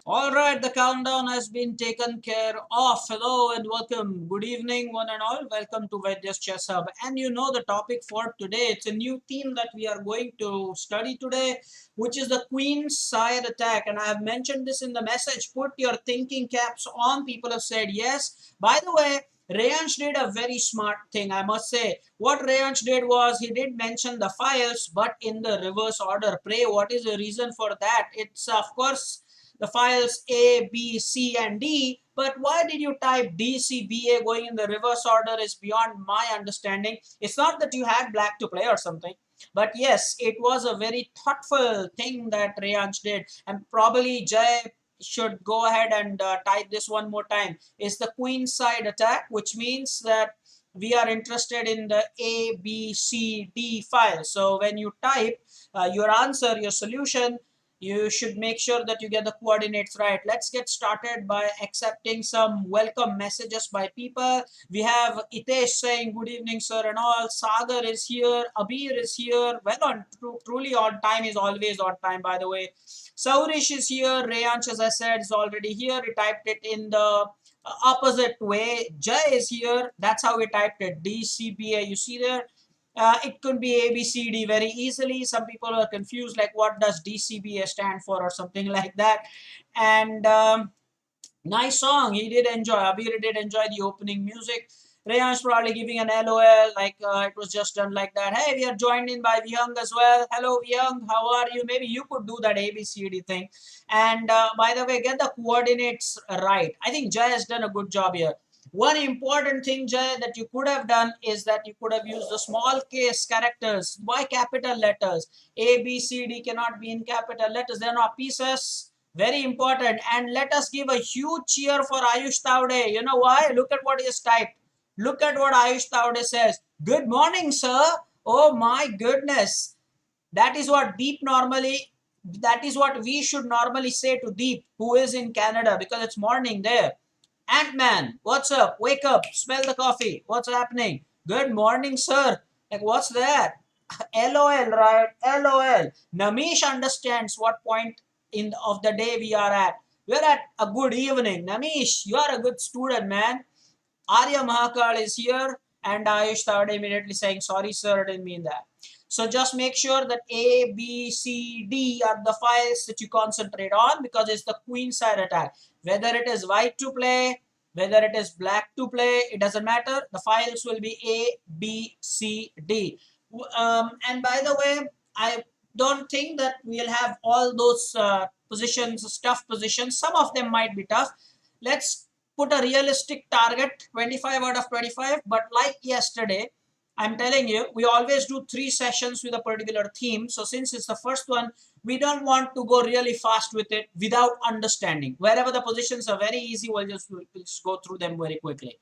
All right, the countdown has been taken care of. Hello and welcome. Good evening, one and all. Welcome to Vaidya's Chess Hub. And you know the topic for today. It's a new theme that we are going to study today, which is the Queenside Attack. And I have mentioned this in the message. Put your thinking caps on. People have said yes. By the way, Rayansh did a very smart thing, I must say. What Rayansh did was he did mention the files, but in the reverse order. Pray, what is the reason for that? It's, of course, the files A, B, C, and D. But why did you type D, C, B, A going in the reverse order is beyond my understanding. It's not that you had black to play or something. But yes, it was a very thoughtful thing that Rayansh did. And probably Jay should go ahead and type this one more time. It's the Queenside Attack, which means that we are interested in the A, B, C, D file. So when you type your answer, your solution, you should make sure that you get the coordinates right. Let's get started by accepting some welcome messages by people. We have Itesh saying good evening sir and all. Sagar is here. Abir is here. Well, truly on time, is always on time, by the way. Saurish is here. Rayansh, as I said, is already here. He typed it in the opposite way. Jay is here. That's how we typed it. DCBA. You see there? It could be ABCD very easily. Some people are confused, like what does DCBA stand for or something like that. And nice song. He did enjoy. Abir did enjoy the opening music. Rayan's probably giving an LOL, like it was just done like that. Hey, we are joined in by Vyang as well. Hello, Vyang. How are you? Maybe you could do that ABCD thing. And by the way, get the coordinates right. I think Jay has done a good job here. One important thing, Jay, that you could have done is that you could have used the small case characters. Why capital letters? A, B, C, D cannot be in capital letters. They're not pieces. Very important. And let us give a huge cheer for Ayush Taude. You know why? Look at what he has typed. Look at what Ayush Taude says. Good morning, sir. Oh my goodness. That is what that is what we should normally say to Deep, who is in Canada, because it's morning there. Ant-Man, what's up? Wake up, smell the coffee. What's happening? Good morning, sir. Like, what's that? LOL, right? LOL. Namish understands what point in of the day we are at. We're at a good evening. Namish, you are a good student, man. Arya Mahakal is here, and Ayush Tawade immediately saying, sorry, sir, I didn't mean that. So just make sure that A, B, C, D are the files that you concentrate on, because it's the Queenside Attack. Whether it is white to play, whether it is black to play, it doesn't matter. The files will be A, B, C, D. And by the way, I don't think that we'll have all those positions, tough positions. Some of them might be tough. Let's put a realistic target, 25 out of 25. But like yesterday, I'm telling you, we always do 3 sessions with a particular theme. So since it's the first one, we don't want to go really fast with it without understanding. Wherever the positions are very easy, we'll just go through them very quickly.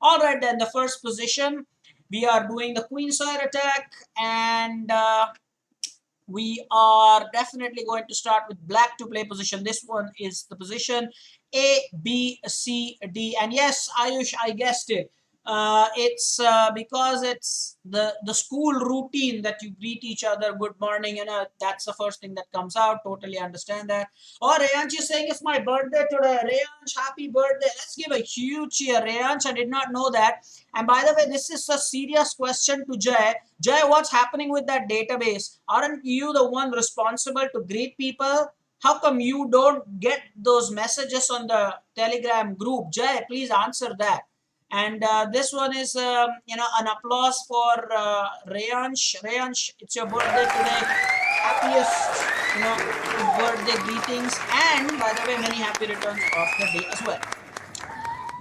All right, then the first position, we are doing the Queenside Attack, and we are definitely going to start with black to play position. This one is the position A, B, C, D. And yes, Ayush, I guessed it. It's because it's the school routine that you greet each other good morning, that's the first thing that comes out. Totally understand that. Or Rayansh is saying it's my birthday today. Rayansh, happy birthday. Let's give a huge cheer. Rayansh, I did not know that. And by the way, this is a serious question to Jay. Jay, what's happening with that database? Aren't you the one responsible to greet people? How come you don't get those messages on the Telegram group? Jay, please answer that. And this one is, an applause for Rayansh. Rayansh, it's your birthday today. Happiest, birthday greetings. And by the way, many happy returns of the day as well.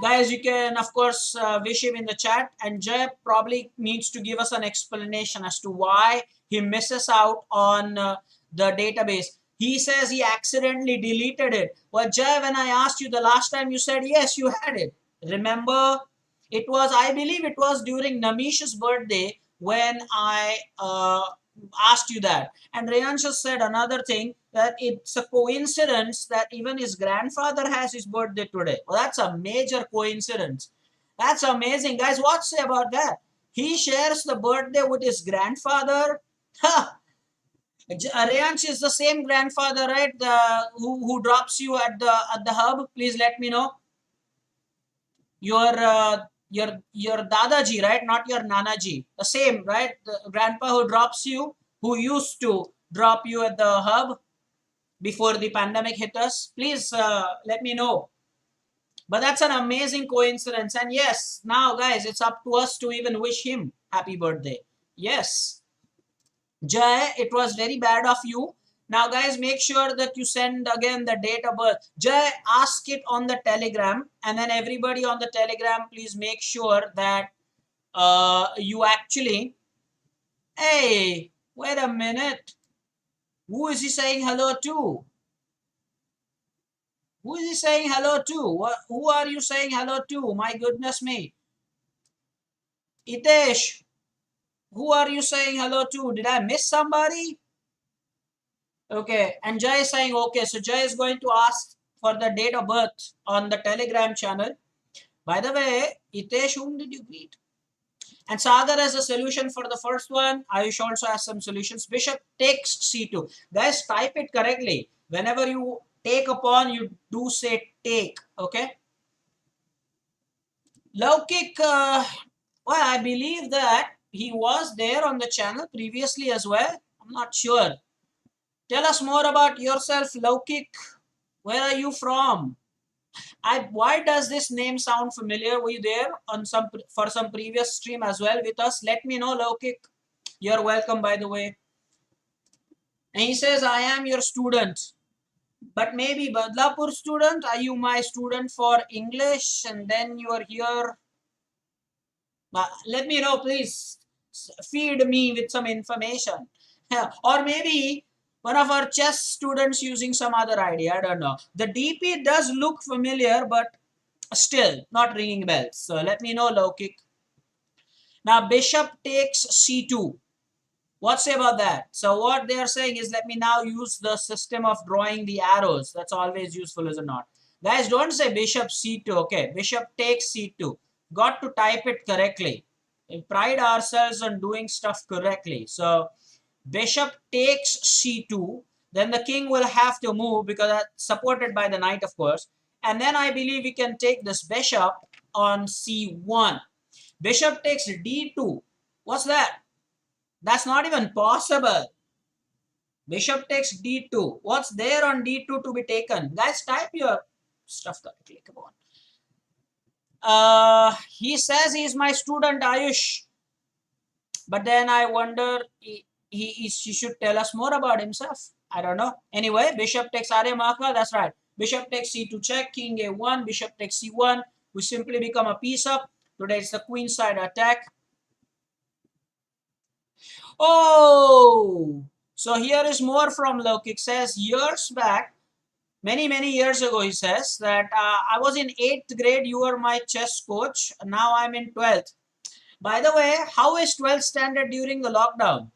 Guys, you can, of course, wish him in the chat. And Jay probably needs to give us an explanation as to why he misses out on the database. He says he accidentally deleted it. Well, Jay, when I asked you the last time, you said, yes, you had it. Remember? It was, I believe it was during Namish's birthday when I asked you that. And Rayansh said another thing, that it's a coincidence that even his grandfather has his birthday today. Well, that's a major coincidence. That's amazing. Guys, what say about that? He shares the birthday with his grandfather. Reyansh is the same grandfather, right? Who drops you at the hub. Please let me know. Your Dadaji, right? Not your Nanaji. The same, right? The grandpa who drops you, who used to drop you at the hub before the pandemic hit us. Please let me know. But that's an amazing coincidence. And yes, now guys, it's up to us to even wish him happy birthday. Yes. Jay, it was very bad of you. Now, guys, make sure that you send again the date of birth. Jay, ask it on the Telegram, and then everybody on the Telegram, please make sure that you actually. Hey, wait a minute. Who is he saying hello to? Who is he saying hello to? Who are you saying hello to? My goodness me. Itesh, who are you saying hello to? Did I miss somebody? Okay, and Jay is saying okay. So Jay is going to ask for the date of birth on the Telegram channel. By the way, Itesh, whom did you greet? And Sagar has a solution for the first one. Ayush also has some solutions. Bishop takes C2. Guys, type it correctly. Whenever you take upon, you do say take. Okay. Laukik, well, I believe that he was there on the channel previously as well. I'm not sure. Tell us more about yourself, Laukik. Where are you from? Why does this name sound familiar? Were you there on some previous stream as well with us? Let me know, Laukik. You're welcome, by the way. And he says, I am your student. But maybe Badlapur student? Are you my student for English? And then you are here. Let me know, please. Feed me with some information. Or maybe one of our chess students using some other idea. I don't know. The DP does look familiar, but still not ringing bells. So let me know, low kick. Now bishop takes c2. What say about that? So what they are saying is, let me now use the system of drawing the arrows. That's always useful, is it not? Guys, don't say bishop c2. Okay, bishop takes c2. Got to type it correctly. We pride ourselves on doing stuff correctly. So bishop takes c2. Then the king will have to move because that's supported by the knight, of course. And then I believe we can take this bishop on c1. Bishop takes d2. What's that? That's not even possible. Bishop takes d2. What's there on d2 to be taken? Guys, type your stuff correctly. Come on. He says he's my student, Ayush. But then I wonder, he should tell us more about himself. I don't know. Anyway, bishop takes Aryamaka. That's right. Bishop takes c2 check. King a1. Bishop takes c1. We simply become a piece up. Today it's the Queenside Attack. Oh, so here is more from Lokik. Says years back, many years ago, he says that I was in 8th grade. You were my chess coach. Now I'm in 12th. By the way, how is 12th standard during the lockdown?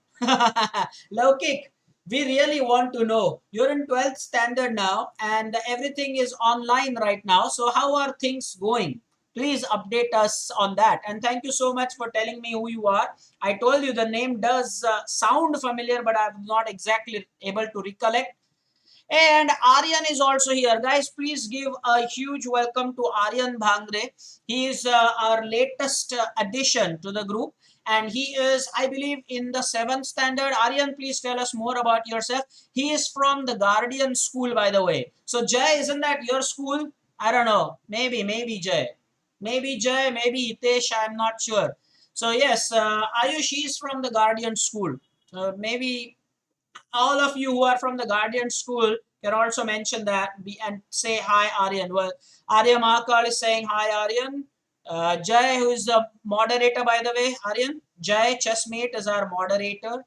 Lokik, we really want to know. You're in 12th standard now and everything is online right now. So how are things going? Please update us on that. And thank you so much for telling me who you are. I told you the name does sound familiar, but I'm not exactly able to recollect. And Aryan is also here. Guys, please give a huge welcome to Aryan Bhangre. He is our latest addition to the group. And he is, I believe, in the 7th standard. Aryan, please tell us more about yourself. He is from the Guardian School, by the way. So, Jay, isn't that your school? I don't know. Maybe Jay. Maybe Jay, maybe Hitesh, I'm not sure. So, yes, Ayush is from the Guardian School. Maybe all of you who are from the Guardian School can also mention that and say hi, Aryan. Well, Arya Mahakal is saying hi, Aryan. Jay, who is the moderator, by the way, Aryan. Jay, chessmate, is our moderator.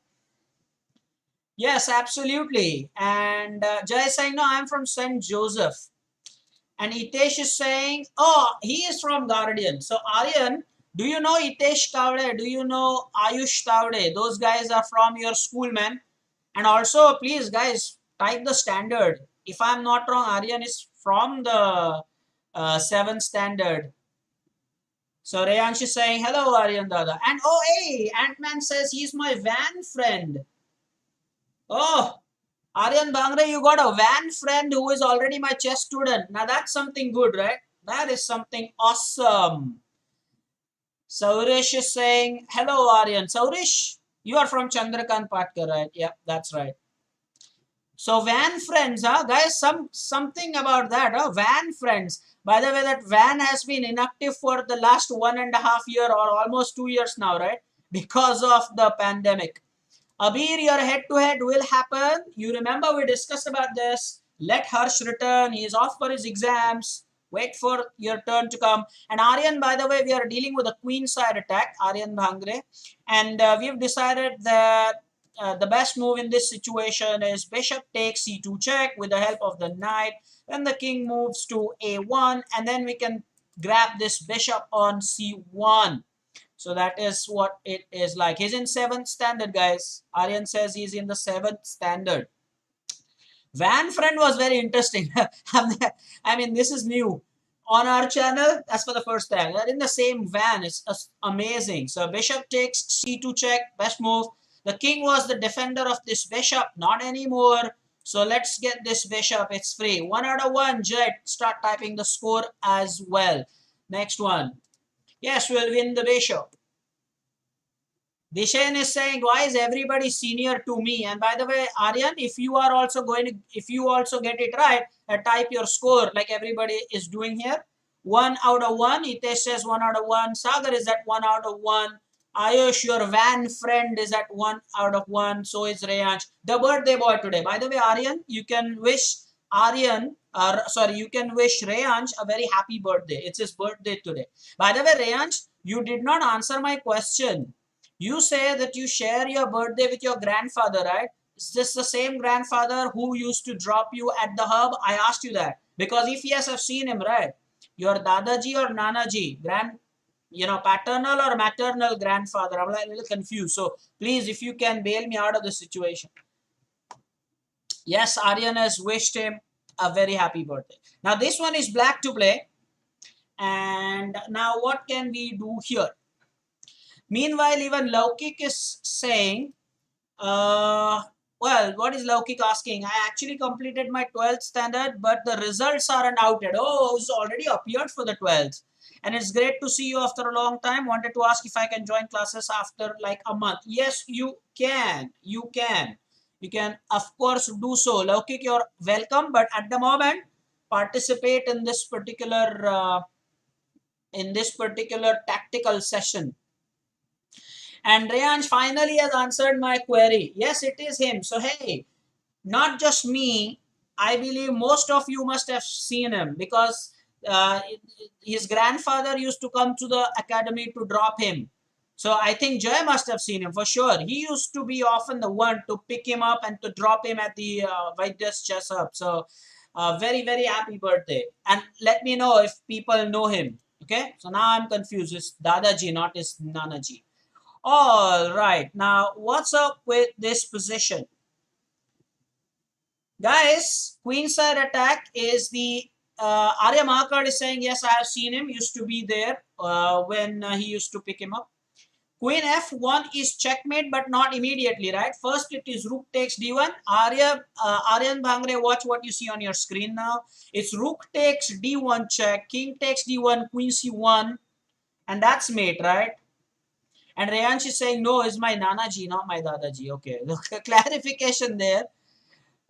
Yes, absolutely. And Jay is saying, no, I'm from St. Joseph. And Hitesh is saying, oh, he is from Guardian. So, Aryan, do you know Hitesh Tavde? Do you know Ayush Tavde? Those guys are from your school, man. And also, please, guys, type the standard. If I'm not wrong, Aryan is from the 7th standard. So Reyansh is saying, hello, Aryan Dada. And oh, hey, Ant-Man says he's my van friend. Oh, Aryan Bangre, you got a van friend who is already my chess student. Now that's something good, right? That is something awesome. Saurish is saying, hello Aryan. Saurish, you are from Chandrakant Patkar, right? Yeah, that's right. So van friends, huh? Guys, something about that, huh? Van friends. By the way, that van has been inactive for the last 1.5 year or almost 2 years now, right? Because of the pandemic. Abir, your head-to-head will happen. You remember we discussed about this. Let Harsh return. He is off for his exams. Wait for your turn to come. And Aryan, by the way, we are dealing with a Queenside Attack, Aryan Bhangre. And we've decided that the best move in this situation is bishop takes c2 check with the help of the knight. Then the king moves to a1. And then we can grab this bishop on c1. So that is what it is like. He's in 7th standard, guys. Aryan says he's in the 7th standard. Van friend was very interesting. I mean, this is new on our channel. That's for the first time. They're in the same van. It's amazing. So bishop takes c2 check, best move. The king was the defender of this bishop, not anymore. So let's get this bishop. It's free. 1/1. Jet, start typing the score as well. Next one. Yes, we'll win the bishop. Dishan is saying, why is everybody senior to me? And by the way, Aryan, if you are also going to, if you also get it right, type your score like everybody is doing here. 1/1. Hitesh says 1/1. Sagar is at 1/1. Ayush, your van friend, is at 1/1. So is Rayansh, the birthday boy today. By the way, Aryan, you can wish Aryan, sorry, you can wish Rayansh a very happy birthday. It's his birthday today. By the way, Rayansh, you did not answer my question. You say that you share your birthday with your grandfather, right? Is this the same grandfather who used to drop you at the hub? I asked you that. Because if yes, I've seen him, right? Your Dadaji or Nanaji, paternal or maternal grandfather. I'm like a little confused. So please, if you can bail me out of this situation. Yes, Aryan has wished him a very happy birthday. Now this one is black to play. And now what can we do here? Meanwhile, even Laukik is saying, well, what is Laukik asking? I actually completed my 12th standard, but the results aren't out yet. Oh, it's already appeared for the 12th. And it's great to see you after a long time. Wanted to ask if I can join classes after like a month. Yes, you can. You can. You can, of course, do so. Laukik, you're welcome. But at the moment, participate in this particular tactical session. And Rayansh finally has answered my query. Yes, it is him. So, hey, not just me. I believe most of you must have seen him because his grandfather used to come to the academy to drop him. So I think Jay must have seen him for sure. He used to be often the one to pick him up and to drop him at the Vaidya's chess hub. So very, very happy birthday. And let me know if people know him. Okay. So now I'm confused. It's Dadaji, not his Nanaji. All right. Now, what's up with this position? Guys, Queenside Attack is the Arya Mahakad is saying, yes, I have seen him. Used to be there when he used to pick him up. Queen F1 is checkmate, but not immediately, right? First, it is rook takes D1. Aryan Bhangre, watch what you see on your screen now. It's rook takes D1 check, king takes D1, queen C1, and that's mate, right? And Rayansh is saying, no, it's my Nanaji, not my Dadaji. Okay, clarification there.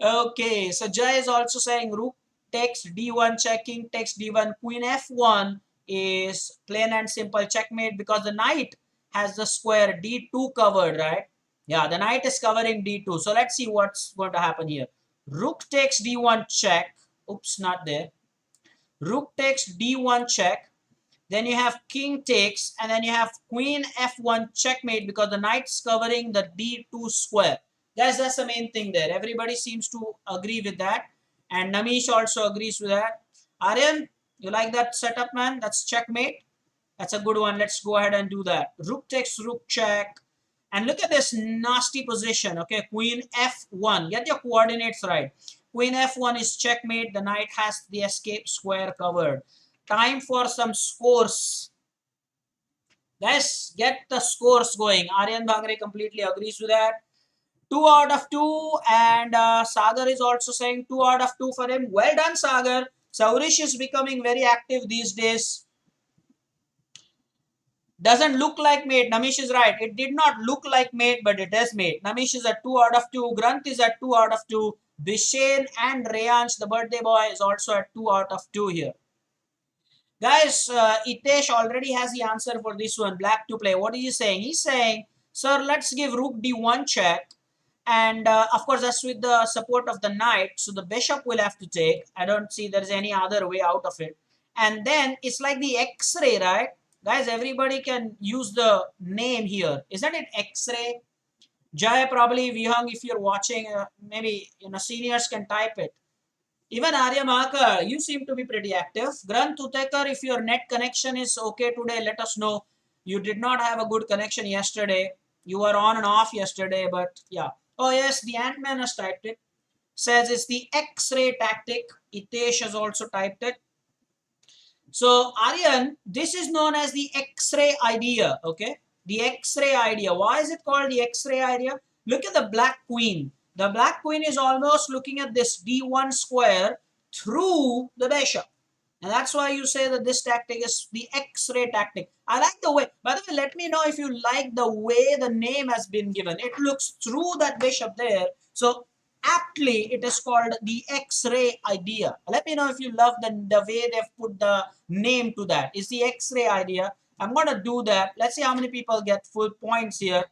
Okay, so Jay is also saying rook takes d1 check, king takes d1, queen f1 is plain and simple checkmate because the knight has the square d2 covered, right? Yeah, the knight is covering d2. So let's see what's going to happen here. Rook takes d1 check. Oops, not there. Rook takes d1 check. Then you have king takes, and then you have queen f1 checkmate because the knight's covering the d2 square. Guys, that's the main thing there. Everybody seems to agree with that. And Namish also agrees with that. Aryan, you like that setup, man? That's checkmate. That's a good one. Let's go ahead and do that. Rook takes rook check. And look at this nasty position. Okay, queen f1. Get your coordinates right. Queen f1 is checkmate. The knight has the escape square covered. Time for some scores. Guys, get the scores going. Aryan Bhangre completely agrees with that. 2 out of 2, and Sagar is also saying 2 out of 2 for him. Well done, Sagar. Saurish is becoming very active these days. Doesn't look like mate. Namish is right. It did not look like mate, but it is mate. Namish is at 2 out of 2. Grant is at 2 out of 2. Bishen and Rayansh, the birthday boy, is also at 2 out of 2 here. Guys, Itesh already has the answer for this one. Black to play. What is he saying? He's saying, sir, let's give rook d1 check. And of course, that's with the support of the knight. So the bishop will have to take. I don't see there's any other way out of it. And then it's like the X-ray, right? Guys, everybody can use the name here. Isn't it X-ray? Jay, probably Vihang, if you're watching, maybe seniors can type it. Even Arya Mahakar, you seem to be pretty active. Grant Utekar, if your net connection is okay today, let us know. You did not have a good connection yesterday. You were on and off yesterday, but yeah. Oh yes, the Ant-Man has typed it. Says it's the X-ray tactic. Itesh has also typed it. So Aryan, this is known as the X-ray idea, okay? The X-ray idea. Why is it called the X-ray idea? Look at the black queen. The black queen is almost looking at this D1 square through the bishop. And that's why you say that this tactic is the X-ray tactic. I like the way, by the way, let me know if you like the way the name has been given. It looks through that bishop there. So aptly, it is called the X-ray idea. Let me know if you love the way they've put the name to that. It's the X-ray idea. I'm going to do that. Let's see how many people get full points here.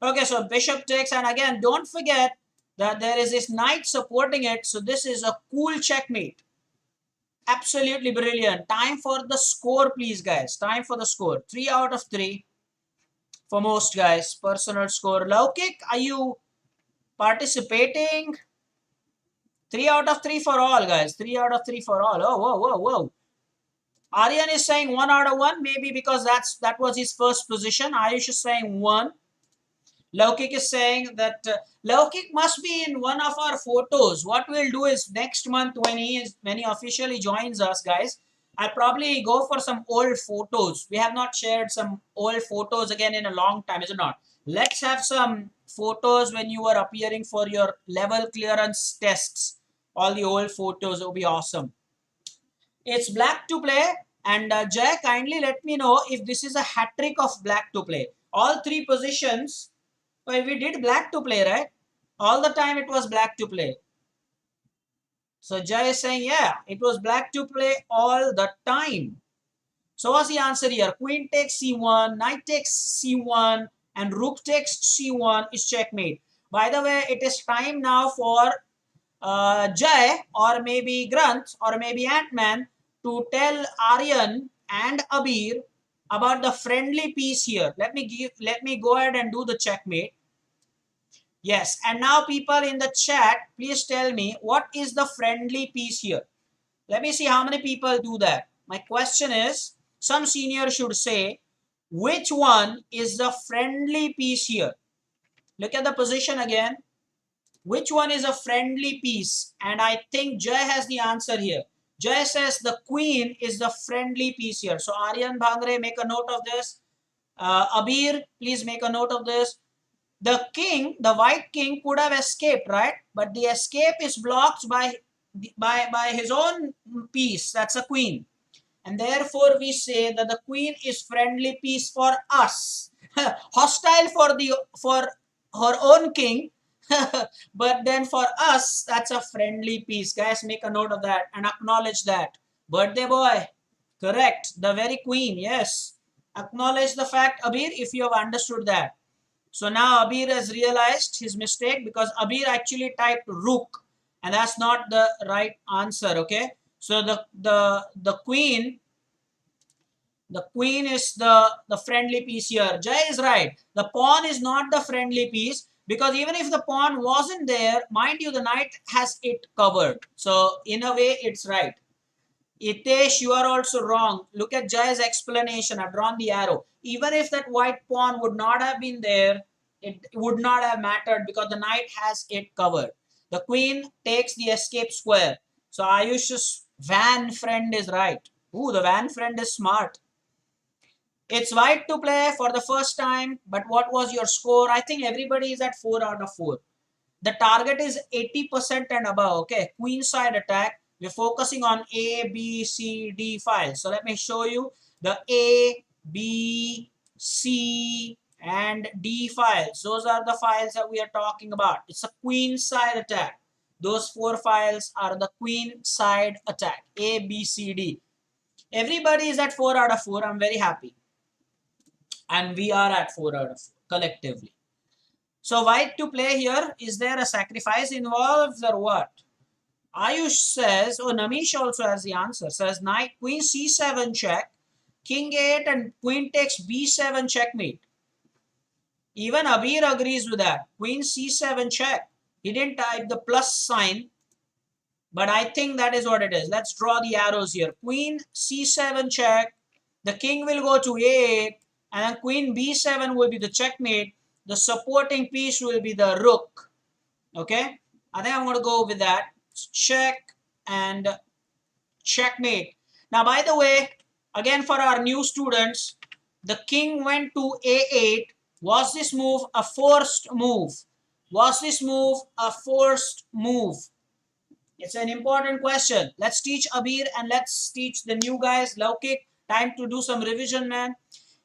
Okay, so bishop takes, and again, don't forget that there is this knight supporting it. So this is a cool checkmate. Absolutely brilliant. Time for the score, please, guys. Time for the score. 3 out of 3 for most guys. Personal score. Laukik, are you participating? 3 out of 3 for all, guys. 3 out of 3 for all. Oh, whoa, whoa, whoa. Aryan is saying 1 out of 1, maybe because that was his first position. Ayush is saying 1. Laukik is saying that Laukik must be in one of our photos. What we'll do is next month when he officially joins us, guys, I'll probably go for some old photos. We have not shared some old photos again in a long time, is it not? Let's have some photos when you were appearing for your level clearance tests. All the old photos will be awesome. It's black to play, and Jay, kindly let me know if this is a hat trick of black to play. All 3 positions. Well, we did black to play, right? All the time it was black to play. So Jay is saying, yeah, it was black to play all the time. So what's the answer here? Queen takes c1, knight takes c1, and rook takes c1 is checkmate. By the way, it is time now for Jay or maybe Grant or maybe Ant-Man to tell Aryan and Abir about the friendly piece here. Let me go ahead and do the checkmate. Yes, and now people in the chat, please tell me what is the friendly piece here. Let me see how many people do that. My question is, some senior should say, which one is the friendly piece here? Look at the position again. Which one is a friendly piece? And I think Jay has the answer here. Jay says the queen is the friendly piece here. So Aryan Bhangre, make a note of this. Abir, please make a note of this. The king, the white king, could have escaped, right? But the escape is blocked by his own piece. That's a queen. And therefore, we say that the queen is friendly piece for us. Hostile for her own king. But then for us, that's a friendly piece. Guys, make a note of that and acknowledge that. Birthday boy, correct. The very queen, yes. Acknowledge the fact, Abir, if you have understood that. So now Abir has realized his mistake because Abir actually typed rook, and that's not the right answer. Okay, so the queen is the friendly piece here. Jay is right. The pawn is not the friendly piece because even if the pawn wasn't there, mind you, the knight has it covered. So in a way, it's right. Itesh, you are also wrong. Look at Jay's explanation. I've drawn the arrow. Even if that white pawn would not have been there, it would not have mattered because the knight has it covered. The queen takes the escape square. So Ayush's van friend is right. Ooh, the van friend is smart. It's white to play for the first time, but what was your score? I think everybody is at 4 out of 4. The target is 80% and above. Okay, Queenside Attack. We're focusing on A, B, C, D files. So let me show you the A, B, C, and D files. Those are the files that we are talking about. It's a Queenside Attack. Those 4 files are the Queenside Attack. A, B, C, D. Everybody is at 4 out of 4. I'm very happy. And we are at 4 out of 4 collectively. So white to play here. Is there a sacrifice involved or what? Ayush says, oh, Namish also has the answer. Says knight, queen c7 check, king 8 and queen takes b7 checkmate. Even Abir agrees with that. Queen c7 check. He didn't type the plus sign, but I think that is what it is. Let's draw the arrows here. Queen c7 check. The king will go to a8 and then queen b7 will be the checkmate. The supporting piece will be the rook. Okay, I think I'm going to go with that. Check and checkmate. Now, by the way, again for our new students, the king went to a8. Was this move a forced move? Was this move a forced move? It's an important question. Let's teach Abir and let's teach the new guys. Laukik, time to do some revision, man.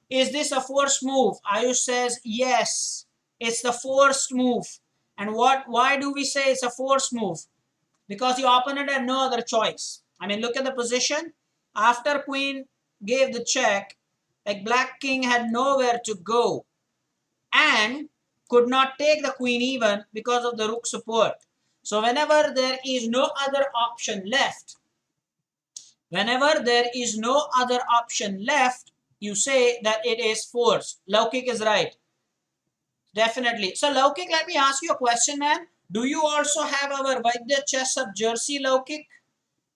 Is this a forced move? Ayush says yes. It's the forced move. And why do we say it's a forced move? Because your opponent had no other choice. I mean, look at the position. After queen gave the check, like black king had nowhere to go and could not take the queen even because of the rook support. So whenever there is no other option left, you say that it is forced. Laukik is right. Definitely. So Laukik, let me ask you a question, man. Do you also have our Vaidya chess up jersey, Laukik?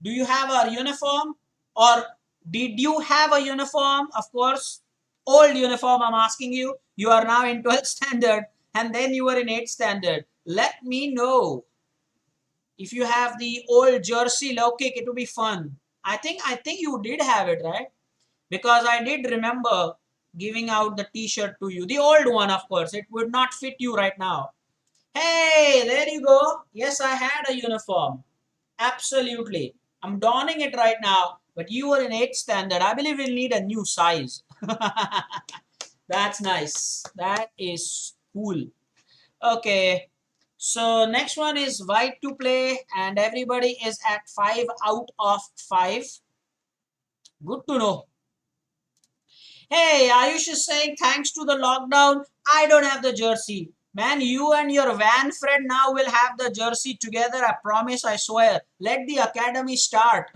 Do you have our uniform? Or did you have a uniform? Of course, old uniform I'm asking you. You are now in 12th standard and then you were in 8th standard. Let me know. If you have the old jersey, Laukik, it will be fun. I think you did have it, right? Because I did remember giving out the t-shirt to you. The old one, of course. It would not fit you right now. Hey, there you go. Yes, I had a uniform. Absolutely. I'm donning it right now. But you were in 8th standard. I believe we'll need a new size. That's nice. That is cool. Okay. So next one is white to play. And everybody is at 5 out of 5. Good to know. Hey, Ayush is saying thanks to the lockdown, I don't have the jersey. Man, you and your van friend now will have the jersey together. I promise, I swear. Let the academy start.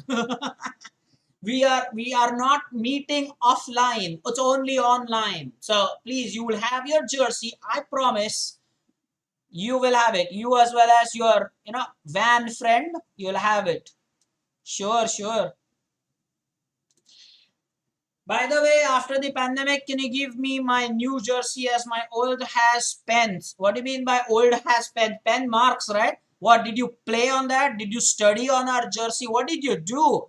we are not meeting offline. It's only online. So please, you will have your jersey. I promise you will have it. You as well as your van friend, you'll have it. Sure, sure. By the way, after the pandemic, can you give me my new jersey as my old has pens? What do you mean by old has pen? Pen marks, right? What, did you play on that? Did you study on our jersey? What did you do?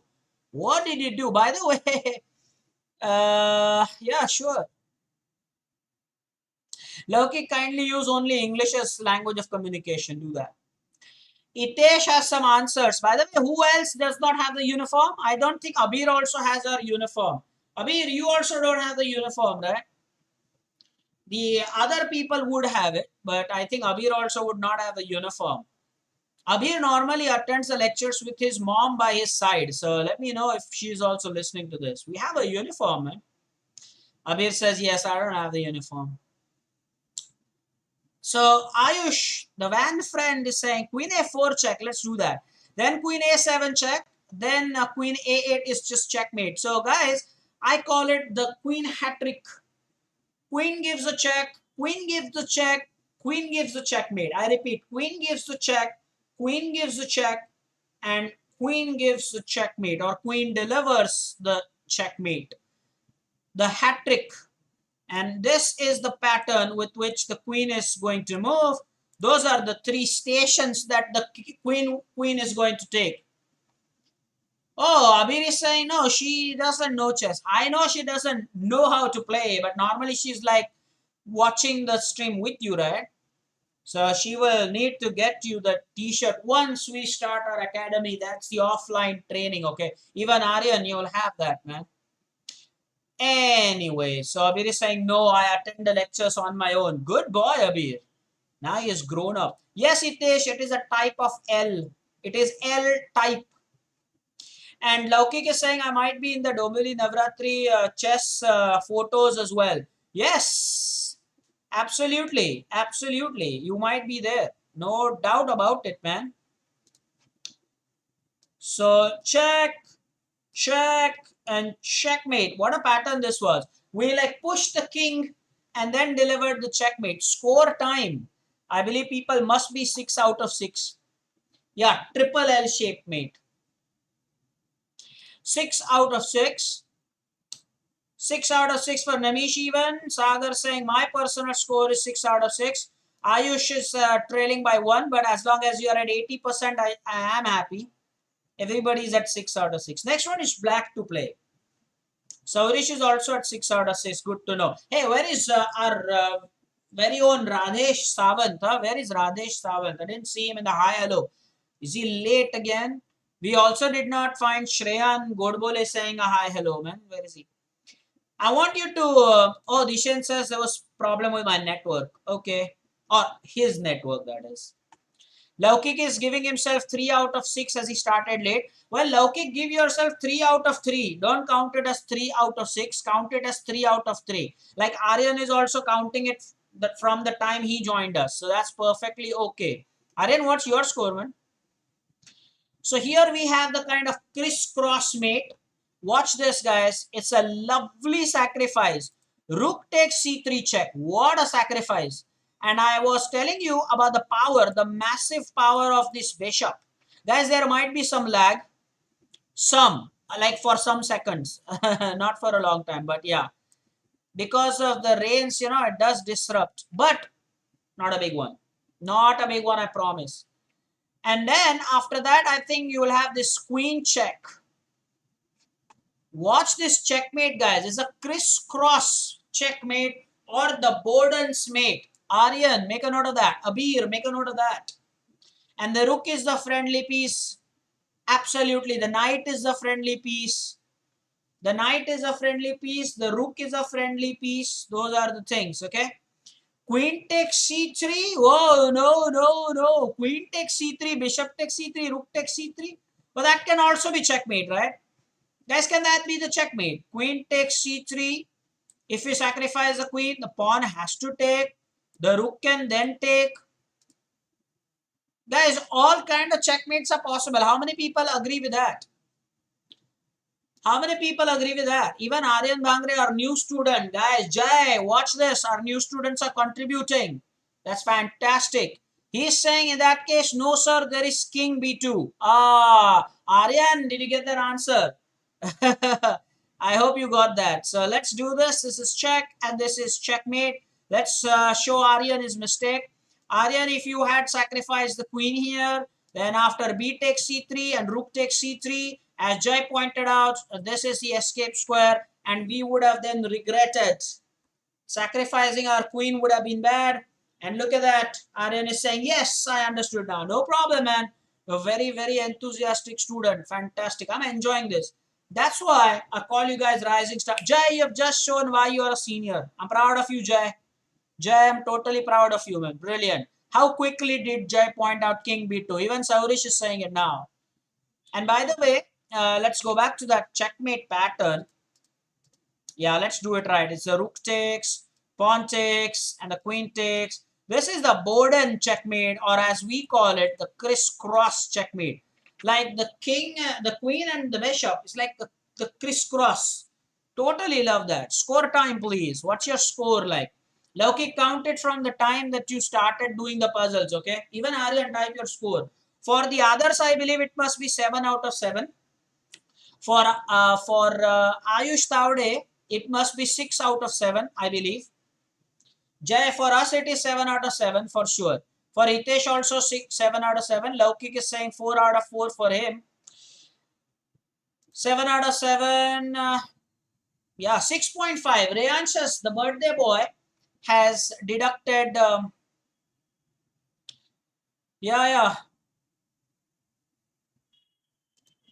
What did you do? By the way, yeah, sure. Loki, kindly use only English as language of communication. Do that. Itesh has some answers. By the way, who else does not have the uniform? I don't think Abir also has our uniform. Abir, you also don't have the uniform, right? The other people would have it, but I think Abir also would not have the uniform. Abir normally attends the lectures with his mom by his side. So let me know if she's also listening to this. We have a uniform, man. Abir says, yes, I don't have the uniform. So Ayush, the van friend, is saying queen a4 check. Let's do that. Then queen a7 check. Then queen a8 is just checkmate. So guys, I call it the queen hat trick. Queen gives a check. Queen gives the check. Queen gives the checkmate. I repeat, queen gives the check. Queen gives the check. And queen gives the checkmate. Or queen delivers the checkmate. The hat trick. And this is the pattern with which the queen is going to move. Those are the 3 stations that the queen is going to take. Oh, Abir is saying no, she doesn't know chess. I know she doesn't know how to play, but normally she's like watching the stream with you, right? So she will need to get you the t-shirt once we start our academy. That's the offline training, okay? Even Aryan, you'll have that, man. Anyway, so Abir is saying, no, I attend the lectures on my own. Good boy, Abir. Now he has grown up. Yes, it is a type of L. It is L type. And Laukik is saying, I might be in the Domili Navratri chess photos as well. Yes, absolutely. Absolutely. You might be there. No doubt about it, man. So check, check, and checkmate. What a pattern this was. We like pushed the king and then delivered the checkmate. Score time. I believe people must be 6 out of 6. Yeah, triple L shape, mate. 6 out of 6. 6 out of 6 for Namish even. Sagar saying my personal score is 6 out of 6. Ayush is trailing by 1, but as long as you are at 80%, I am happy. Everybody is at 6 out of 6. Next one is black to play. Saurish is also at 6 out of 6. Good to know. Hey, where is our very own Radhesh Sawant? Huh? Where is Radhesh Sawant? I didn't see him in the hi hello. Is he late again? We also did not find Shreyan Godbole saying a hi hello, man. Where is he? I want you to. Oh, Dishan says there was problem with my network. Okay, or his network, that is. Laukik is giving himself 3 out of 6 as he started late. Well, Laukik, give yourself 3 out of 3. Don't count it as 3 out of 6. Count it as 3 out of 3. Like Aryan is also counting it from the time he joined us. So that's perfectly okay. Aryan, what's your score, man? So here we have the kind of crisscross mate. Watch this, guys. It's a lovely sacrifice. Rook takes c3 check. What a sacrifice. And I was telling you about the power, the massive power of this bishop. Guys, there might be some lag. Some, like for some seconds. Not for a long time, but yeah. Because of the rains, you know, it does disrupt. But not a big one. Not a big one, I promise. And then after that, I think you will have this queen check. Watch this checkmate, guys. It's a crisscross checkmate or the Borden's mate. Aryan, make a note of that. Abir, make a note of that. And the rook is the friendly piece. Absolutely. The knight is the friendly piece. The knight is a friendly piece. The rook is a friendly piece. Those are the things, okay? Queen takes c3. Whoa, no. Queen takes c3. Bishop takes c3. Rook takes c3. But that can also be checkmate, right? Guys, can that be the checkmate? Queen takes c3. If you sacrifice the queen, the pawn has to take. The rook can then take. Guys, all kind of checkmates are possible. How many people agree with that? How many people agree with that? Even Aryan Bhangre, our new student. Guys, Jai, watch this. Our new students are contributing. That's fantastic. He's saying in that case, no sir, there is king b2. Ah, Aryan, did you get that answer? I hope you got that. So let's do this. This is check and this is checkmate. Let's show Aryan his mistake. Aryan, if you had sacrificed the queen here, then after b takes c3 and rook takes c3, as Jai pointed out, this is the escape square and we would have then regretted. Sacrificing our queen would have been bad. And look at that. Aryan is saying, yes, I understood now. No problem, man. A very, very enthusiastic student. Fantastic. I'm enjoying this. That's why I call you guys rising star. Jai, you have just shown why you are a senior. I'm proud of you, Jai. Jai, I'm totally proud of you, man. Brilliant. How quickly did Jai point out King B2? Even Saurish is saying it now. And by the way, let's go back to that checkmate pattern. Yeah, let's do it right. It's the rook takes, pawn takes, and the queen takes. This is the Borden checkmate, or as we call it, the crisscross checkmate. Like the king, the queen, and the bishop. It's like the crisscross. Totally love that. Score time, please. What's your score like? Lauki, count it from the time that you started doing the puzzles, okay? Even Aryan, type your score. For the others, I believe it must be 7 out of 7. For Ayush Taude, it must be 6 out of 7, I believe. Jay, for us, it is 7 out of 7 for sure. For Hitesh, also 7 out of 7. Laukik is saying 4 out of 4 for him. 7 out of 7. Yeah, 6.5. Reyansha's, the birthday boy, has deducted. Yeah.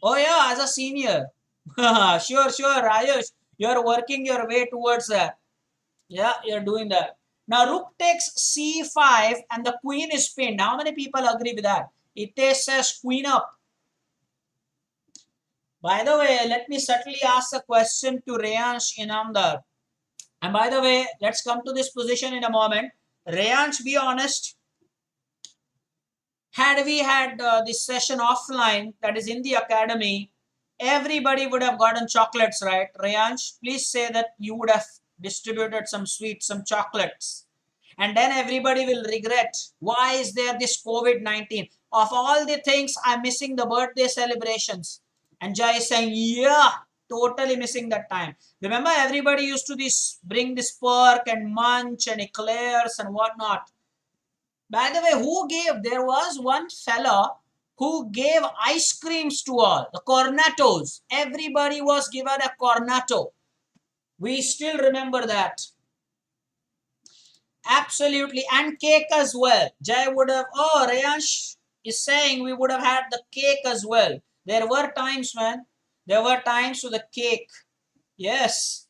Oh, yeah, as a senior. Sure, Ayush. You're working your way towards that. Yeah, you're doing that. Now, rook takes c5 and the queen is pinned. How many people agree with that? It says queen up. By the way, let me subtly ask a question to Reyansh Inamdar. And by the way, let's come to this position in a moment. Reyansh, be honest. Had we had this session offline, that is in the academy, everybody would have gotten chocolates, right? Reyansh, please say that you would have distributed some sweets, some chocolates. And then everybody will regret, why is there this COVID-19? Of all the things, I'm missing the birthday celebrations. And Jai is saying, yeah, totally missing that time. Remember, everybody used to bring this pork and munch and eclairs and whatnot. By the way, there was one fella who gave ice creams to all, the cornatos. Everybody was given a cornato. We still remember that. Absolutely. And cake as well. Jay would have, oh, Reyansh is saying we would have had the cake as well. There were times, man. There were times to the cake. Yes.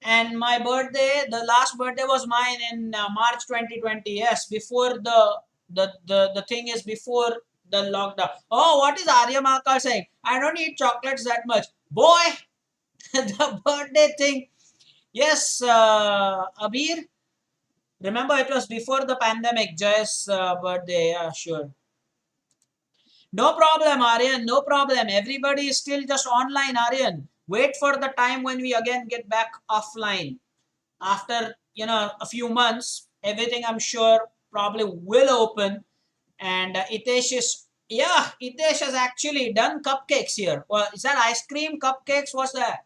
And my birthday, the last birthday was mine in March 2020. Yes, before the thing is before the lockdown. Oh, what is Arya Mahakal saying? I don't eat chocolates that much. Boy, the birthday thing. Yes, Abir. Remember, it was before the pandemic. Jay's birthday. Yeah, sure. No problem, Aryan. No problem. Everybody is still just online, Aryan. Wait for the time when we again get back offline. After, a few months, everything I'm sure probably will open. And Itesh has actually done cupcakes here. Well, is that ice cream cupcakes? What's that?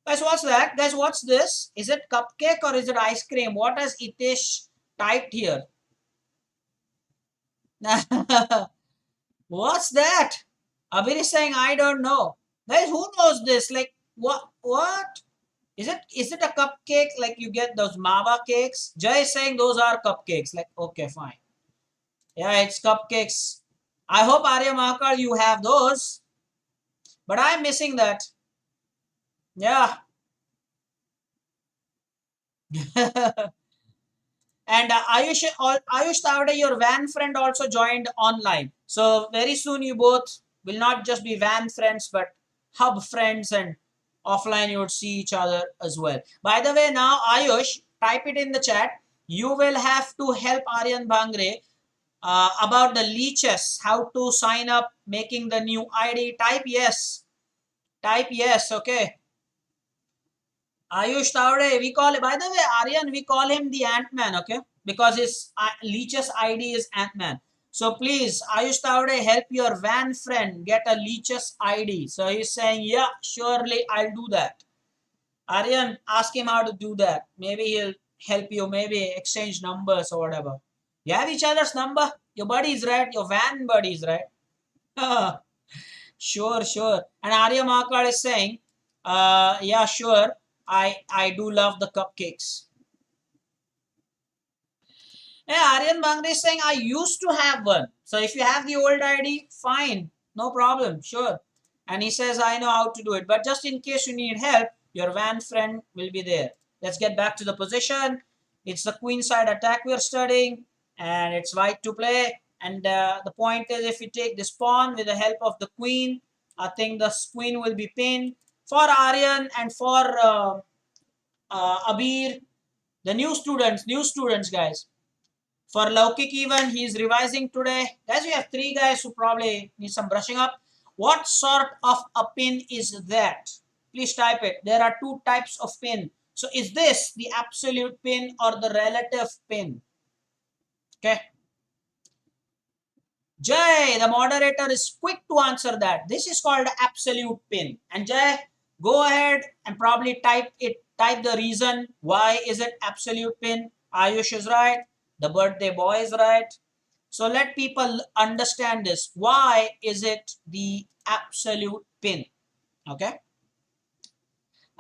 Guys, what's that? Guys, what's this? Is it cupcake or is it ice cream? What has Itesh typed here? What's that? Abir is saying, I don't know. Guys, who knows this? Like, what? Is it a cupcake like you get those Mava cakes? Jay is saying those are cupcakes. Like, okay, fine. Yeah, it's cupcakes. I hope Arya Mahakal you have those. But I'm missing that. Yeah. And Ayush Tavade, your van friend also joined online. So very soon you both will not just be van friends, but hub friends, and offline you would see each other as well. By the way, now Ayush, type it in the chat. You will have to help Aryan Bhangre about the leeches, how to sign up, making the new ID. Type yes. Type yes, okay. Ayush Tavade, we call it, by the way, Aryan, we call him the Ant-Man, okay? Because his Leech's ID is Ant-Man. So please, Ayush Tavade, help your van friend get a Leech's ID. So he's saying, yeah, surely I'll do that. Aryan, ask him how to do that. Maybe he'll help you, maybe exchange numbers or whatever. You have each other's number? Your buddies, right? Your van buddies, right? Sure. And Arya Mahakal is saying, yeah, sure. I do love the cupcakes. Yeah, Aryan Bangre is saying I used to have one. So if you have the old ID, fine, no problem, sure. And he says I know how to do it. But just in case you need help, your van friend will be there. Let's get back to the position. It's the Queenside Attack we're studying, and it's white to play. And the point is, if we take this pawn with the help of the queen, I think the queen will be pinned. For Aryan and for Abir, the new students, guys. For Laukik even, he is revising today. Guys, we have three guys who probably need some brushing up. What sort of a pin is that? Please type it. There are two types of pin. So is this the absolute pin or the relative pin? Okay. Jay, the moderator, is quick to answer that. This is called absolute pin. And Jay, go ahead and probably type it. Type the reason why is it absolute pin. Ayush is right. The birthday boy is right. So let people understand this. Why is it the absolute pin? Okay.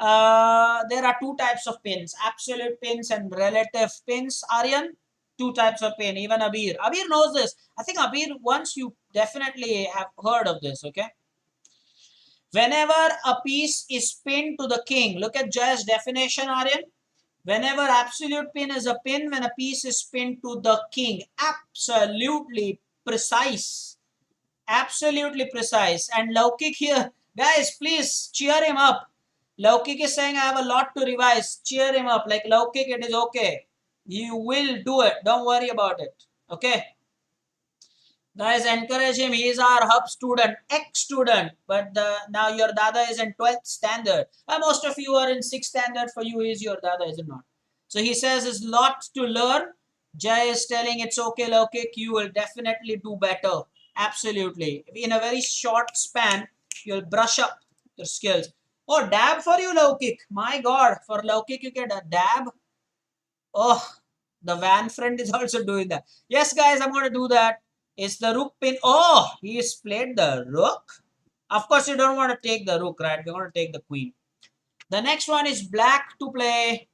There are two types of pins, absolute pins and relative pins. Aryan, two types of pin. Even Abir. Abir knows this. I think Abir, once you definitely have heard of this, okay? Whenever a piece is pinned to the king, look at Jay's definition, Aryan. Whenever absolute pin is a pin, when a piece is pinned to the king, absolutely precise. Absolutely precise. And Laukik here, guys, please cheer him up. Laukik is saying, I have a lot to revise. Cheer him up. Like, Laukik, it is okay. You will do it. Don't worry about it. Okay. Guys, encourage him. He is our hub student, ex-student. But now your dada is in 12th standard. Most of you are in 6th standard. For you, he is your dada, is it not? So he says, there's lot to learn. Jay is telling it's okay, Laukik. You will definitely do better. Absolutely. In a very short span, you'll brush up your skills. Oh, dab for you, Laukik. My God, for Laukik, you get a dab. Oh, the van friend is also doing that. Yes, guys, I'm going to do that. Is the rook pin? Oh, he's played the rook. Of course, you don't want to take the rook, right? You're going to take the queen. The next one is black to play.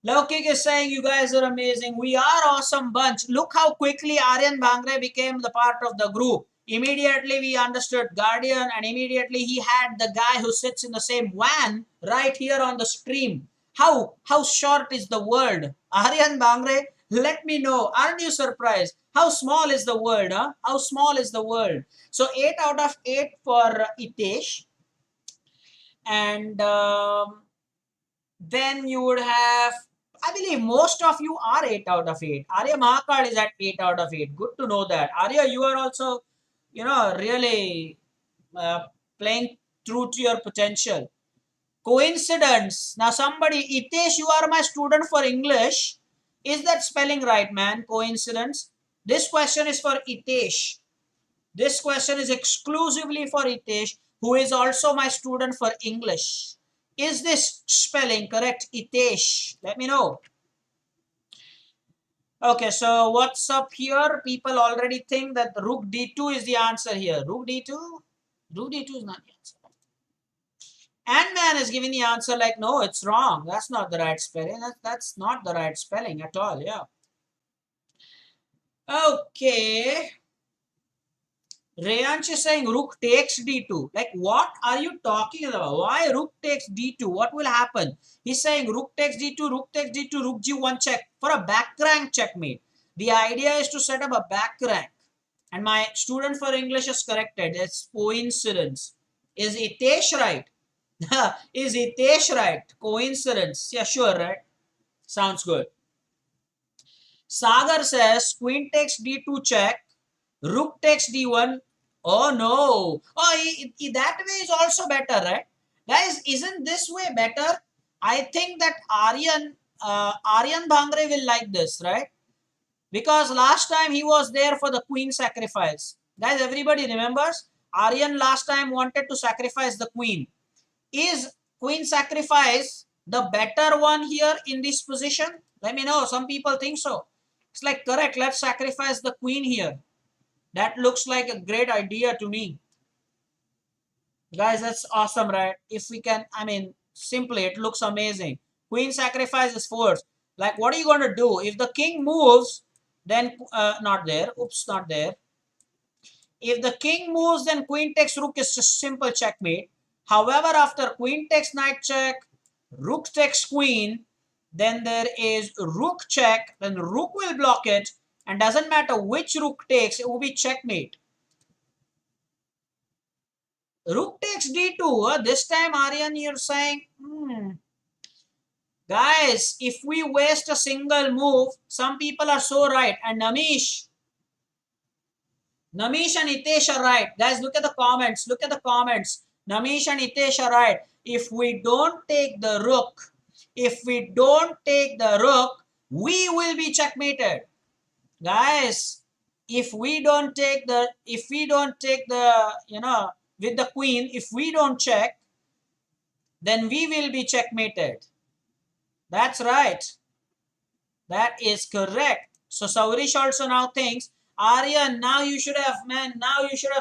Laukik is saying, you guys are amazing. We are awesome bunch. Look how quickly Aryan Bhangre became the part of the group. Immediately we understood Guardian, and immediately he had the guy who sits in the same van right here on the stream. How short is the world? Aryan Bhangre, let me know. Aren't you surprised? How small is the world, huh? How small is the world? So 8 out of 8 for Itesh. And then you would have, I believe most of you are 8 out of 8. Arya Mahakal is at 8 out of 8. Good to know that. Arya, you are also, really playing true to your potential. Coincidence. Now somebody, Itesh, you are my student for English. Is that spelling right, man? Coincidence. This question is for Itesh. This question is exclusively for Itesh, who is also my student for English. Is this spelling correct, Itesh? Let me know. Okay, so what's up here? People already think that rook d2 is the answer here. Rook d2? Rook d2 is not the answer. Ant-Man is giving the answer like, no, it's wrong. That's not the right spelling. That's not the right spelling at all, yeah. Okay. Reyansh is saying rook takes d2. Like, what are you talking about? Why rook takes d2? What will happen? He's saying rook takes d2, rook takes d2, rook g1 check for a back rank checkmate. The idea is to set up a back rank. And my student for English is corrected. It's coincidence. Is Itesh right? Is Itesh right? Coincidence. Yeah, sure, right? Sounds good. Sagar says queen takes d2 check. Rook takes d1. Oh no. Oh, that way is also better, right? Guys, isn't this way better? I think that Aryan Bhangre will like this, right? Because last time he was there for the queen sacrifice. Guys, everybody remembers? Aryan last time wanted to sacrifice the queen. Is queen sacrifice the better one here in this position? Let me know. Some people think so. It's like, correct, let's sacrifice the queen here. That looks like a great idea to me. Guys, that's awesome, right? If we can, simply, it looks amazing. Queen sacrifice is forced. Like, what are you going to do? If the king moves, then, not there. Oops, not there. If the king moves, then queen takes rook is just simple checkmate. However, after queen takes knight check, rook takes queen, then there is rook check, then rook will block it, and doesn't matter which rook takes, it will be checkmate. Rook takes d2. This time, Aryan, you're saying, guys, if we waste a single move, some people are so right. And Namish and Hitesh are right. Guys, look at the comments. Look at the comments. Namish and Hitesh are right. If we don't take the rook, we will be checkmated. Guys, if we don't take the, with the queen, if we don't check, then we will be checkmated. That's right. That is correct. So Saurish also now thinks, Aryan, now you should have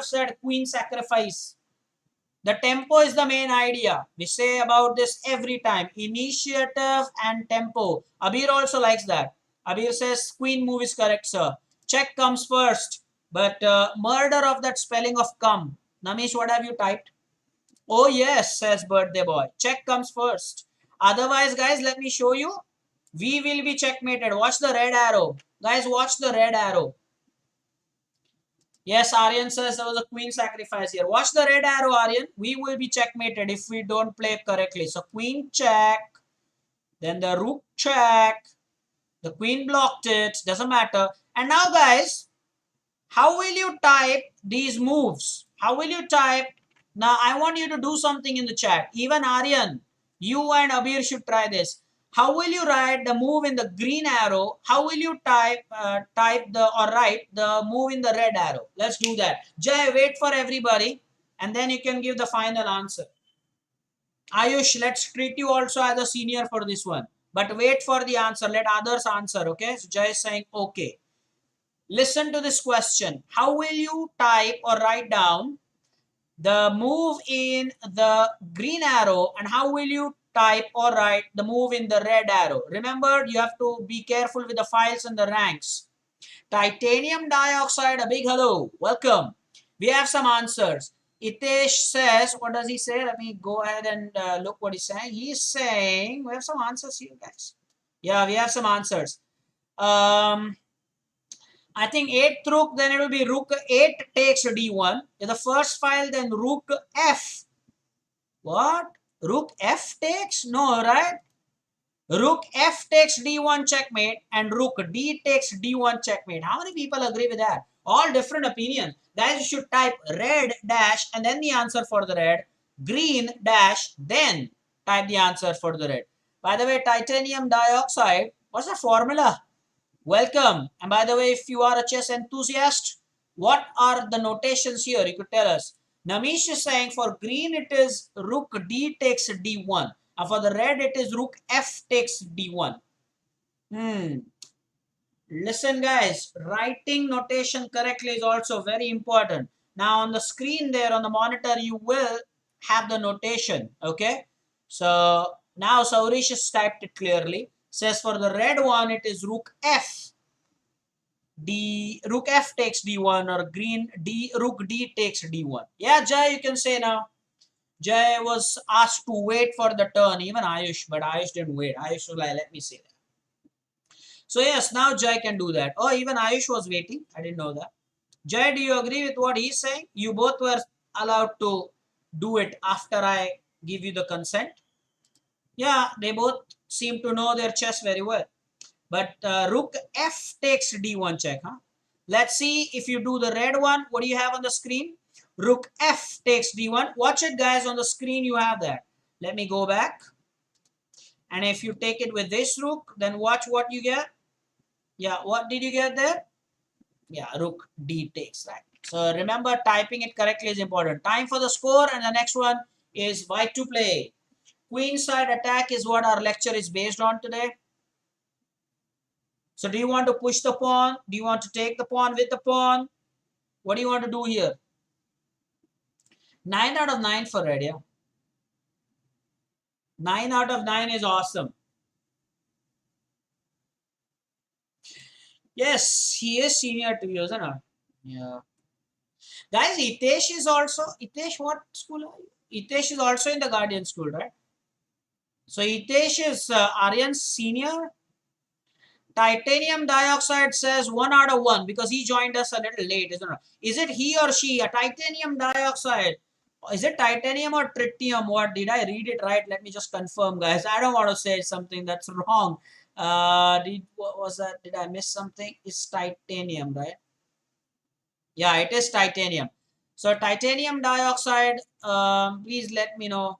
said queen sacrifice. The tempo is the main idea. We say about this every time. Initiative and tempo. Abir also likes that. Abir says queen move is correct, sir. Check comes first. But murder of that spelling of come. Namish, what have you typed? Oh yes, says birthday boy. Check comes first. Otherwise, guys, let me show you. We will be checkmated. Watch the red arrow. Guys, watch the red arrow. Yes, Aryan says there was a queen sacrifice here. Watch the red arrow, Aryan. We will be checkmated if we don't play correctly. So queen check, then the rook check. The queen blocked it. Doesn't matter. And now, guys, how will you type these moves? How will you type? Now, I want you to do something in the chat. Even Aryan, you and Abir should try this. How will you write the move in the green arrow? How will you write the move in the red arrow? Let's do that. Jay, wait for everybody, and then you can give the final answer. Ayush, let's treat you also as a senior for this one. But wait for the answer. Let others answer, okay? So Jay is saying, okay. Listen to this question. How will you type or write down the move in the green arrow, and how will you type or write the move in the red arrow? Remember, you have to be careful with the files and the ranks. Titanium dioxide, a big hello. Welcome. We have some answers. Itesh says, what does he say? Let me go ahead and look what he's saying. He's saying, we have some answers here, guys. Yeah, we have some answers. I think 8th rook, then it will be rook 8 takes d1. In the first file, then rook f. What? Rook f takes? No, right? Rook f takes d1 checkmate and rook d takes d1 checkmate. How many people agree with that? All different opinions. Guys, you should type red dash and then the answer for the red. Green dash, then type the answer for the red. By the way, titanium dioxide, what's the formula? Welcome. And by the way, if you are a chess enthusiast, what are the notations here? You could tell us. Namish is saying for green it is rook d takes d1. And for the red it is rook f takes d1. Listen guys, writing notation correctly is also very important. Now on the screen there on the monitor you will have the notation. Okay. So now Saurish has typed it clearly. Says for the red one it is rook f. Rook f takes d1 or green rook d takes d1. Yeah, Jay, you can say now. Jay was asked to wait for the turn, even Ayush, but Ayush didn't wait. Ayush was like, let me say that. So yes, now Jay can do that. Oh, even Ayush was waiting. I didn't know that. Jay, do you agree with what he's saying? You both were allowed to do it after I give you the consent. Yeah, they both seem to know their chess very well. But rook f takes d1 check. Huh? Let's see if you do the red one. What do you have on the screen? Rook f takes d1. Watch it, guys. On the screen, you have that. Let me go back. And if you take it with this rook, then watch what you get. Yeah, what did you get there? Yeah, rook d takes, right? So remember, typing it correctly is important. Time for the score, and the next one is white to play. Queenside Attack is what our lecture is based on today. So do you want to push the pawn? Do you want to take the pawn with the pawn? What do you want to do here? 9 out of 9 for red, yeah. 9 out of 9 is awesome. Yes, he is senior to you, isn't it? Yeah. Guys, Itesh is also, Itesh, what school are you? Itesh is also in the Guardian school, right? So Itesh is Aryan's senior. Titanium dioxide says 1 out of 1 because he joined us a little late, isn't it? Is it he or she? A titanium dioxide. Is it titanium or tritium? What did I read it right? Let me just confirm, guys. I don't want to say something that's wrong. What was that? Did I miss something? It's titanium, right? Yeah, it is titanium. So titanium dioxide. Please let me know.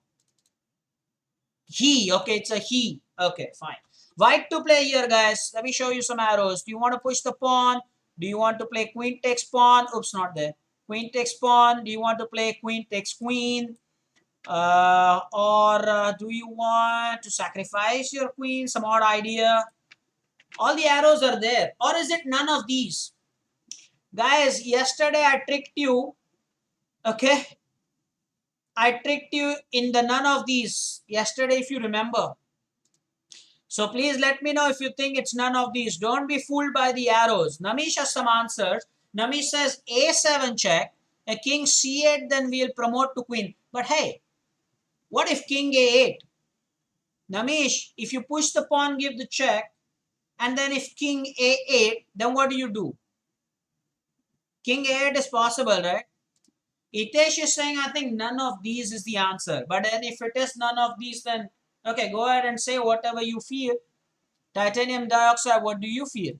He. Okay, it's a he. Okay, fine. White to play here, guys. Let me show you some arrows. Do you want to push the pawn? Do you want to play queen takes pawn? Oops, not there. Queen takes pawn. Do you want to play queen takes queen? Or do you want to sacrifice your queen? Some odd idea. All the arrows are there. Or is it none of these? Guys, yesterday I tricked you. Okay. I tricked you in the none of these yesterday, if you remember. So please let me know if you think it's none of these. Don't be fooled by the arrows. Namish has some answers. Namish says A7 check, a king C8, then we'll promote to queen. But hey, what if king A8? Namish, if you push the pawn, give the check, and then if king A8, then what do? King A8 is possible, right? Itesh is saying, I think none of these is the answer. But then if it is none of these, then okay, go ahead and say whatever you feel. Titanium dioxide, what do you feel?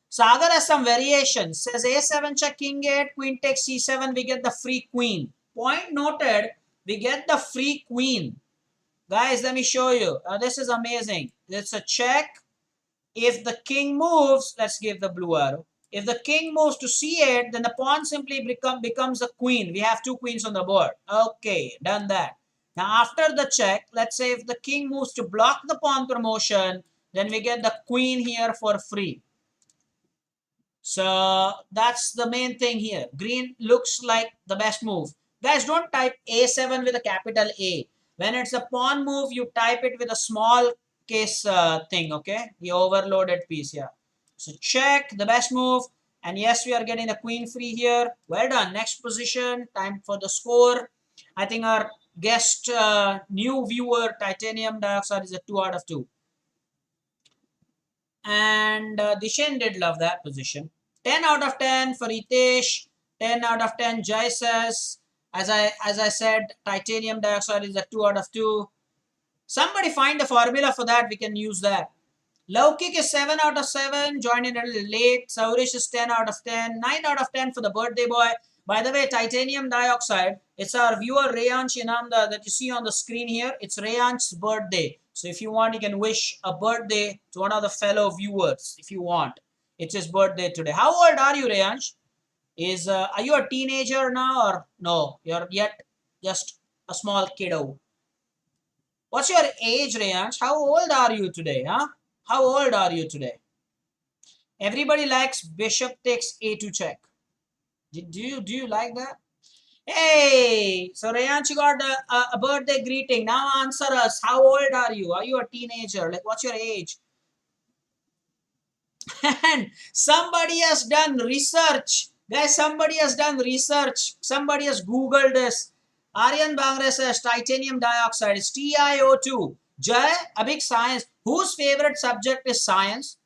Sagar has some variations. Says A7 check, king 8, queen takes C7, we get the free queen. Point noted, we get the free queen. Guys, let me show you. This is amazing. It's a check. If the king moves, let's give the blue arrow. If the king moves to C8, then the pawn simply becomes a queen. We have two queens on the board. Okay, done that. Now after the check, let's say if the king moves to block the pawn promotion, then we get the queen here for free. So that's the main thing here. Green looks like the best move. Guys, don't type A7 with a capital A. When it's a pawn move, you type it with a small case thing, okay? The overloaded piece, yeah. So check, the best move. And yes, we are getting a queen free here. Well done. Next position, time for the score. I think our guest new viewer, titanium dioxide, is a 2 out of 2. And Dishen did love that position. 10 out of 10 for Hitesh. 10 out of 10 Jai says. As I said, titanium dioxide is a 2 out of 2. Somebody find the formula for that. We can use that. Laukik is 7 out of 7. Joined in a little late. Saurish is 10 out of 10. 9 out of 10 for the birthday boy. By the way, titanium dioxide, it's our viewer Rayansh Inamda that you see on the screen here. It's Rayansh's birthday. So if you want, you can wish a birthday to one of the fellow viewers if you want. It's his birthday today. How old are you, Rayansh? Are you a teenager now or no? You're yet just a small kiddo. What's your age, Rayansh? How old are you today, huh? How old are you today? Everybody likes bishop takes a2 check. Do you like that? Hey, so Rayansh, you got a birthday greeting. Now answer us. How old are you? Are you a teenager? Like, what's your age? And somebody has done research. Guys, somebody has done research. Somebody has Googled this. Aryan Bangre says titanium dioxide is TiO2. Jay, a big science. Whose favorite subject is science?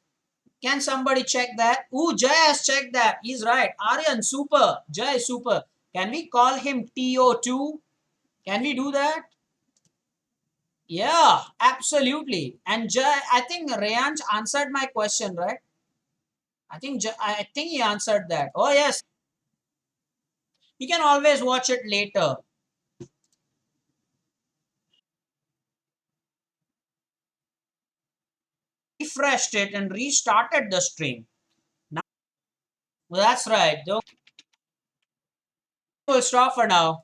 Can somebody check that? Ooh, Jay has checked that. He's right. Aryan, super. Jay, super. Can we call him TO2? Can we do that? Yeah, absolutely. And Jay, I think Rayansh answered my question, right? I think he answered that. Oh yes. You can always watch it later. Refreshed it and restarted the stream. Now, well, that's right. Don't, we'll stop for now.